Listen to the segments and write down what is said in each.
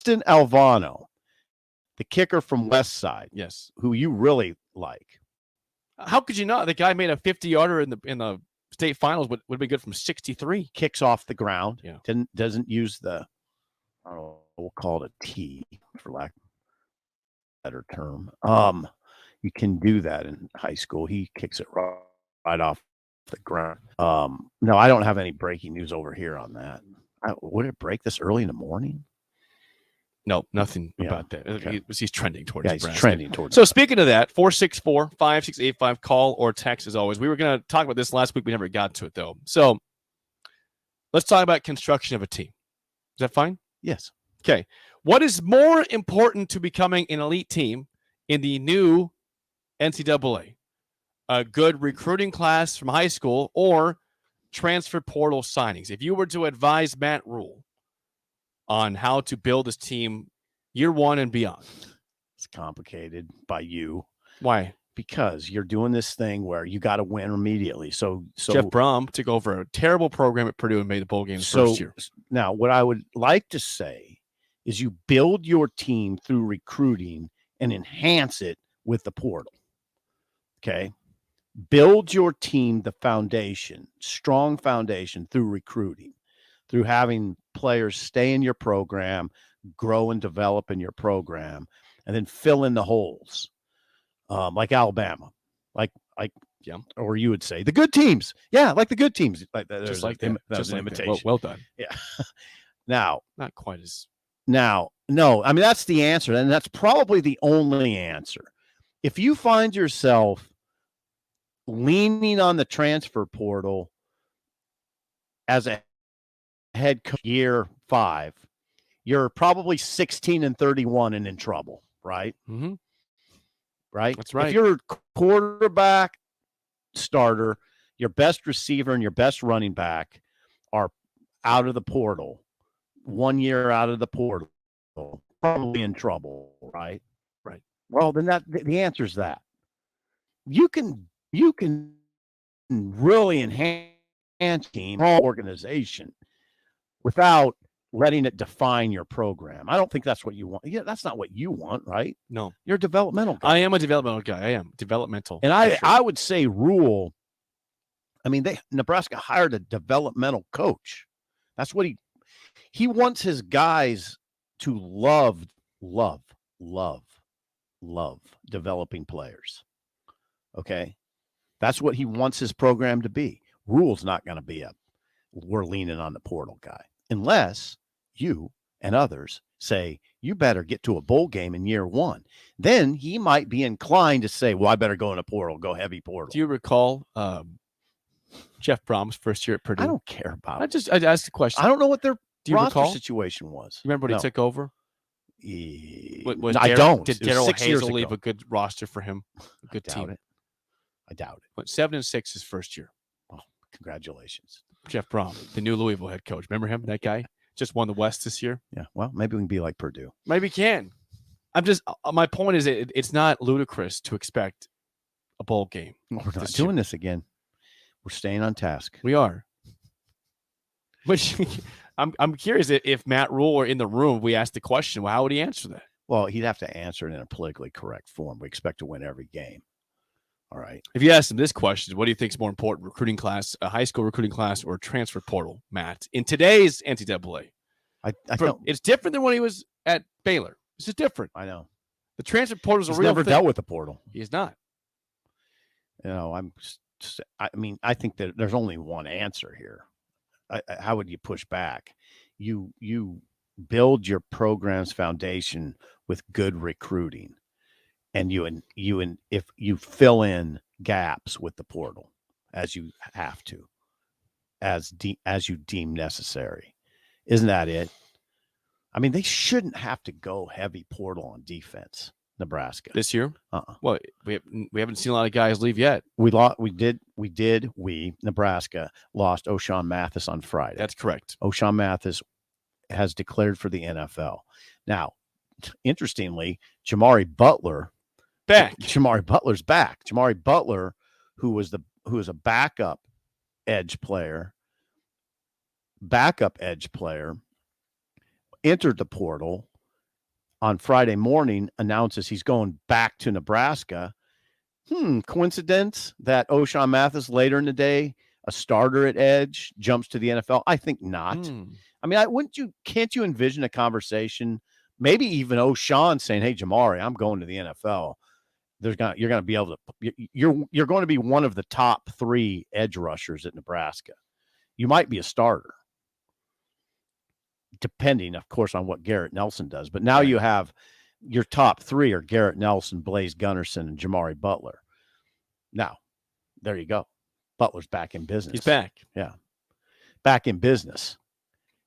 Alvano, the kicker from West Side, Yes. who you really like. How could you not? The guy made a 50-yarder in the state finals, would be good from 63. Kicks off the ground. Yeah. Doesn't use the, I don't know, we'll call it a T for lack of a better term. You can do that in high school. He kicks it right off the ground. No, I don't have any breaking news over here on that. Would it break this early in the morning? No, nothing Yeah, about that. okay. He's trending towards Yeah, he's Nebraska. trending towards. So speaking of that, 464-5685, call or text as always. We were going to talk about this last week. We never got to it, though. So let's talk about construction of a team. Is that fine? Yes. Okay. What is more important to becoming an elite team in the new NCAA? A good recruiting class from high school or transfer portal signings? If you were to advise Matt Rule on how to build this team year one and beyond. It's complicated by you. Why? Because you're doing this thing where you got to win immediately. So Jeff Brom took over a terrible program at Purdue and made the bowl game first year. Now, what I would like to say is you build your team through recruiting and enhance it with the portal. Okay? Build your team, the foundation, strong foundation through recruiting, through having players stay in your program, grow and develop in your program, and then fill in the holes, like Alabama, yeah, or you would say the good teams, yeah, like the good teams, like that. Just like that. That was an imitation. Well done. Yeah. Now, not quite as. Now, no, I mean that's the answer, and that's probably the only answer. If you find yourself leaning on the transfer portal as a head coach year 5, you're probably 16-31 and in trouble, right? Mm-hmm. Right? That's right. If you're a quarterback starter, your best receiver and your best running back are out of the portal, 1 year out of the portal, probably in trouble, right? Right. Well, then the answer is that. You can really enhance team organization without letting it define your program. I don't think that's what you want. Yeah, that's not what you want, right? No. You're a developmental guy. I am a developmental guy. I am developmental. And I would say Rule, I mean, Nebraska hired a developmental coach. That's what he wants his guys to love developing players. Okay? That's what he wants his program to be. Rule's not going to be we're leaning on the portal guy. Unless you and others say, you better get to a bowl game in year 1. Then he might be inclined to say, well, I better go in a portal, go heavy portal. Do you recall Jeff Brom's first year at Purdue? I don't care about it. I asked the question. I don't know what their roster situation was. You remember when he took over? I don't. Did Darrell Hazel leave a good roster for him? A good team? I doubt it. Went 7-6 his first year. Oh, congratulations. Jeff Brom, the new Louisville head coach. Remember him? That guy just won the West this year. Yeah. Well, maybe we can be like Purdue. Maybe we can. I'm just. My point is, it's not ludicrous to expect a bowl game. We're not doing this again. We're staying on task. We are. Which I'm curious if Matt Rule were in the room. We asked the question. Well, how would he answer that? Well, he'd have to answer it in a politically correct form. We expect to win every game. All right. If you ask him this question, what do you think is more important, recruiting class, a high school recruiting class, or a transfer portal, Matt? In today's NCAA, it's different than when he was at Baylor. It's just different. I know. The transfer portal is a real never thing. Dealt with the portal. He's not. You know, I think that there's only one answer here. How would you push back? You build your program's foundation with good recruiting. And if you fill in gaps with the portal as you have to, as you deem necessary, isn't that it? I mean, they shouldn't have to go heavy portal on defense. Nebraska this year. Well, we haven't seen a lot of guys leave yet. Nebraska lost O'Shawn Mathis on Friday. That's correct. O'Shawn Mathis has declared for the NFL. Now, interestingly, Jamari Butler's back. Jamari Butler, who was a backup edge player, entered the portal on Friday morning announces he's going back to Nebraska. Coincidence that O'Shawn Mathis later in the day, a starter at edge, jumps to the NFL? I think not. I mean, can't you envision a conversation, maybe even O'Shawn saying, "Hey, Jamari, I'm going to the NFL." You're going to be able to, you're going to be one of the top 3 edge rushers at Nebraska. You might be a starter, depending, of course, on what Garrett Nelson does. But now you have your top 3 are Garrett Nelson, Blaze Gunnerson, and Jamari Butler. Now, there you go. Butler's back in business. He's back. Yeah. Back in business.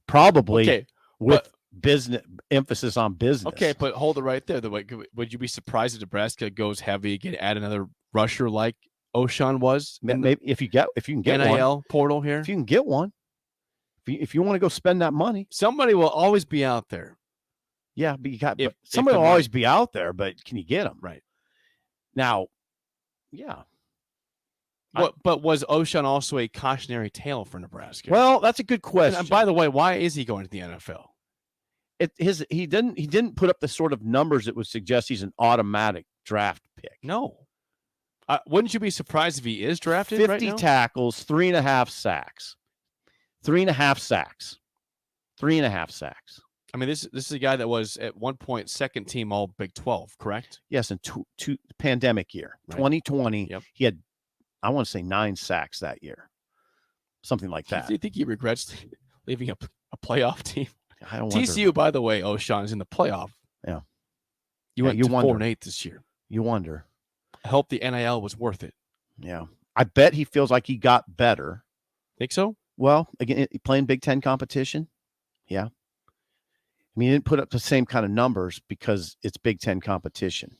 Probably with business emphasis on business. Okay, but hold it right there. Would you be surprised if Nebraska goes heavy again, add another rusher like O'Shawn was? Maybe if you can get NIL one. portal here. If you can get one. If you want to go spend that money. Somebody will always be out there. Yeah, but somebody will always be out there, but can you get them? Right. Now, yeah. But was O'Shawn also a cautionary tale for Nebraska? Well, that's a good question. And by the way, why is he going to the NFL? He didn't put up the sort of numbers that would suggest he's an automatic draft pick. No. Wouldn't you be surprised if he is drafted 50 right now? tackles, 3.5 sacks. 3.5 sacks. 3.5 sacks. I mean, this is a guy that was at one point second team All Big 12, correct? Yes, in two pandemic year, right. 2020. Yep. He had, I want to say, 9 sacks that year, something like that. Do you think he regrets leaving a playoff team? I don't TCU, by the way, O'Shawn is in the playoff. Yeah, you went to 4-8 this year. You wonder. I hope the NIL was worth it. Yeah, I bet he feels like he got better. Think so? Well, again, playing Big Ten competition. Yeah. I mean, he didn't put up the same kind of numbers because it's Big Ten competition.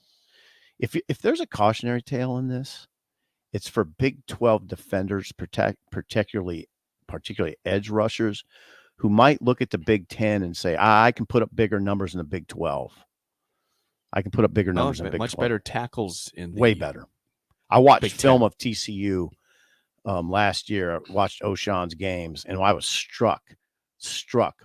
If there's a cautionary tale in this, it's for Big 12 defenders, particularly edge rushers, who might look at the Big Ten and say, I can put up bigger numbers in the Big 12. I can put up bigger numbers in the Big 12. Much better tackles in the way better. I watched Big film 10. of TCU last year. I watched O'Shawn's games, and I was struck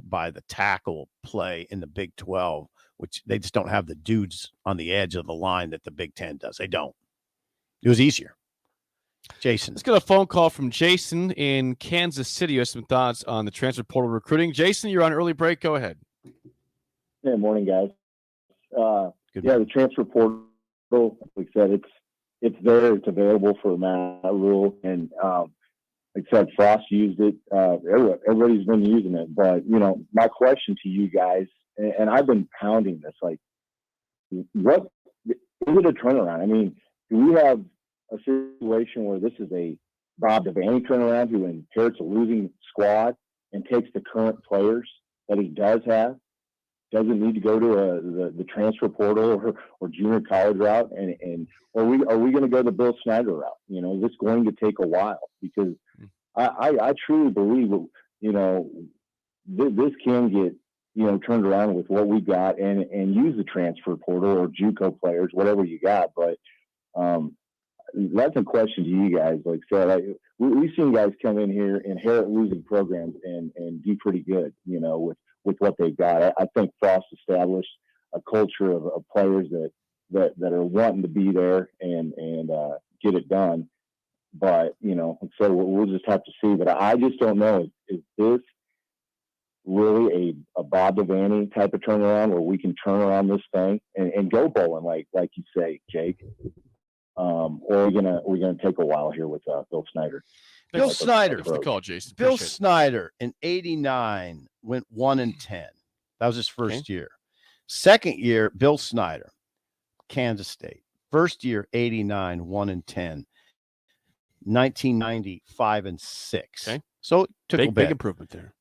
by the tackle play in the Big 12, which they just don't have the dudes on the edge of the line that the Big 10 does. They don't. It was easier. Jason. Let's get a phone call from Jason in Kansas City. You have some thoughts on the transfer portal recruiting. Jason, you're on early break. Go ahead. Hey, morning, guys. The transfer portal, like I said, it's there. It's available for Matt Rule. And like I said, Frost used it. Everybody's been using it. But, my question to you guys, and I've been pounding this, like, what is it a turnaround? I mean, do we have a situation where this is a Bob Devaney turnaround who inherits a losing squad and takes the current players that he does have, doesn't need to go to the transfer portal or junior college route, and are we going to go the Bill Snyder route? Is this going to take a while? Because I truly believe this can get turned around with what we got and use the transfer portal or JUCO players, whatever you got. But that's a question to you guys. Like I said, we've seen guys come in here, inherit losing programs, and do pretty good, with what they've got. I think Frost established a culture of players that are wanting to be there and get it done. But, so we'll just have to see. But I just don't know. Is this really a Bob Devaney type of turnaround where we can turn around this thing and go bowling, like you say, Jake? Or are we gonna take a while here with Bill Snyder? Bill Snyder. Thanks for the call, Jason. Bill Snyder in '89 went 1-10. That was his first year. Second year, Bill Snyder, Kansas State. First year, '89, 1-10. 1990, 5-6. Okay. So it took a big improvement there.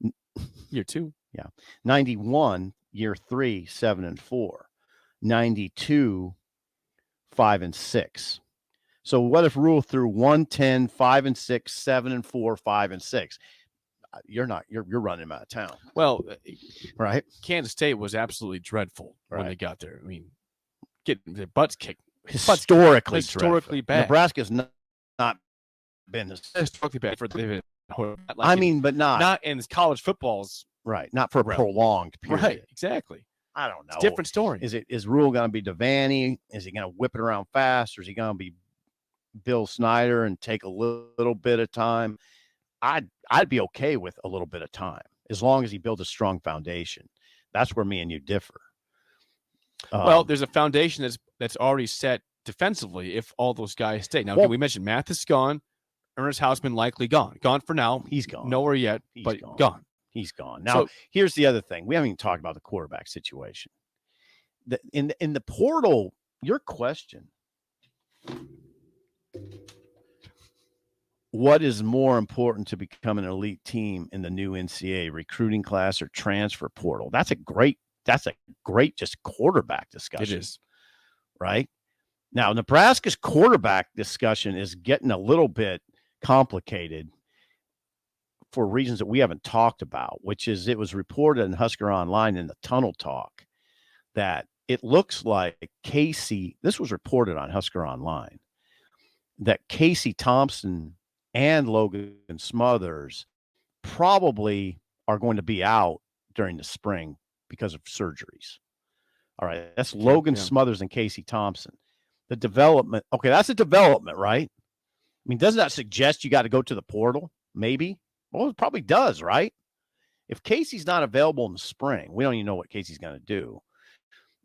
Year 2. Yeah. 91, year 3, 7-4. 92, 5-6. So what if Rule threw 1-10, 5-6, 7-4, 5-6? You're running him out of town. Well, right. Kansas State was absolutely dreadful when they got there. I mean, getting their butts kicked. Historically bad. Nebraska's not been historically bad for the. But not in college football's right. Not for a prolonged period. Right. Exactly. I don't know. It's a different story. Is Rule going to be Devaney? Is he going to whip it around fast, or is he going to be Bill Snyder and take a little bit of time? I'd be okay with a little bit of time as long as he builds a strong foundation. That's where me and you differ. Well, there's a foundation that's already set defensively if all those guys stay. Now, we mentioned Mathis gone. Ernest Hausman likely gone. Gone for now. He's gone. Nowhere yet, but gone. He's gone. Now, here's the other thing. We haven't even talked about the quarterback situation. In the portal, your question, what is more important to become an elite team in the new NCAA, recruiting class or transfer portal? That's a great just quarterback discussion. It is. Right? Now, Nebraska's quarterback discussion is getting a little bit complicated for reasons that we haven't talked about, which is it was reported in Husker Online in the Tunnel Talk that it looks like Casey, this was reported on Husker Online, that Casey Thompson and Logan Smothers probably are going to be out during the spring because of surgeries. All right, that's Logan Smothers and Casey Thompson. The development, okay, that's a development, right? I mean, doesn't that suggest you got to go to the portal? Maybe. Well, it probably does, right? If Casey's not available in the spring, we don't even know what Casey's going to do.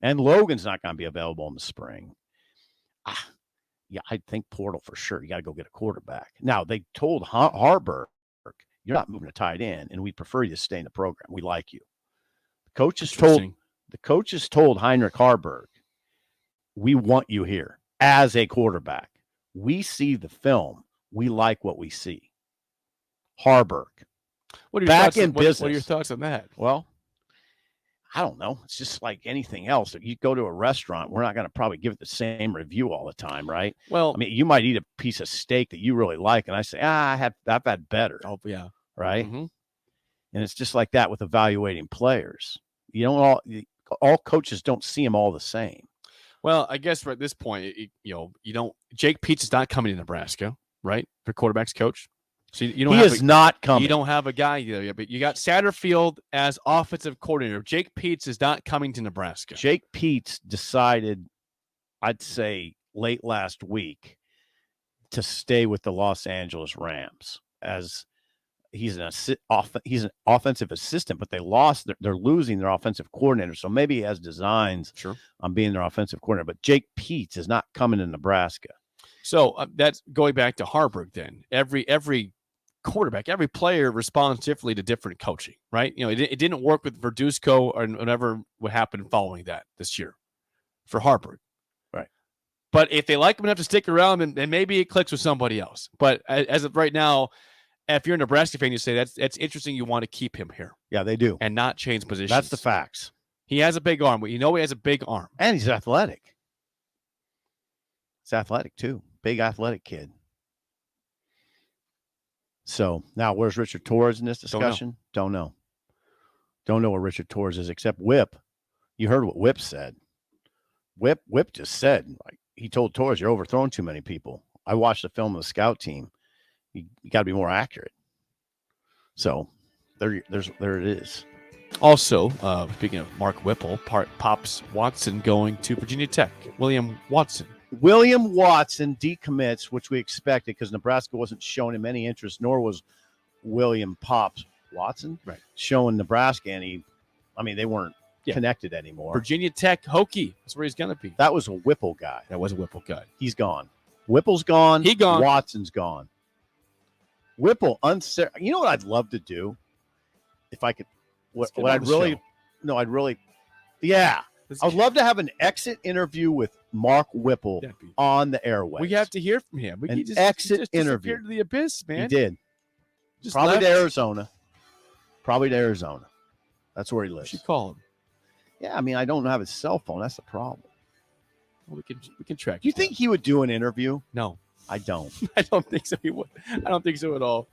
And Logan's not going to be available in the spring. Yeah, I think portal for sure. You got to go get a quarterback. Now, they told Harburg, you're not moving to tight end, and we prefer you to stay in the program. We like you. The coaches told Heinrich Harburg, we want you here as a quarterback. We see the film. We like what we see. Harburg. What are your back thoughts in business. What are your thoughts on that? Well, I don't know. It's just like anything else. If you go to a restaurant, we're not going to probably give it the same review all the time, right? Well, I mean, you might eat a piece of steak that you really like, and I say, I've had better. Oh, yeah. Right? Mm-hmm. And it's just like that with evaluating players. You don't all coaches don't see them all the same. Well, I guess at this point, you don't. Jake Peets is not coming to Nebraska, right? For quarterbacks coach, so you don't. He is not coming. You don't have a guy there yet, but you got Satterfield as offensive coordinator. Jake Peets is not coming to Nebraska. Jake Peets decided, I'd say late last week, to stay with the Los Angeles Rams as he's an offensive assistant, but they're losing their offensive coordinator. So maybe he has designs on being their offensive coordinator, but Jake Peets is not coming to Nebraska. So that's going back to Harburg then. Every quarterback, every player responds differently to different coaching, right? It didn't work with Verduzco or whatever what happened following that this year for Harburg. Right. But if they like him enough to stick around, then maybe it clicks with somebody else. But as of right now, if you're a Nebraska fan, you say that's interesting. You want to keep him here. Yeah, they do. And not change positions. That's the facts. He has a big arm. He has a big arm. And he's athletic. He's athletic, too. Big athletic kid. So, now where's Richard Torres in this discussion? Don't know. Don't know where Richard Torres is, except Whip. You heard what Whip said. Whip just said, like, he told Torres, you're overthrowing too many people. I watched the film of the scout team. You got to be more accurate. So there it is. Also, speaking of Mark Whipple, Pops Watson going to Virginia Tech. William Watson decommits, which we expected because Nebraska wasn't showing him any interest, nor was William Pops Watson showing Nebraska any. I mean, they weren't connected anymore. Virginia Tech Hokie. That's where he's going to be. That was a Whipple guy. He's gone. Whipple's gone. He gone. Watson's gone. Whipple, you know what I'd love to do? If I could, I would love to have an exit interview with Mark Whipple on the airwaves. We have to hear from him. We can exit interview. To the abyss, man. He did. Probably to Arizona. That's where he lives. You should call him. Yeah, I mean, I don't have his cell phone. That's the problem. Well, we can track. You think he would do an interview? No. I don't. I don't think so. He would. I don't think so at all.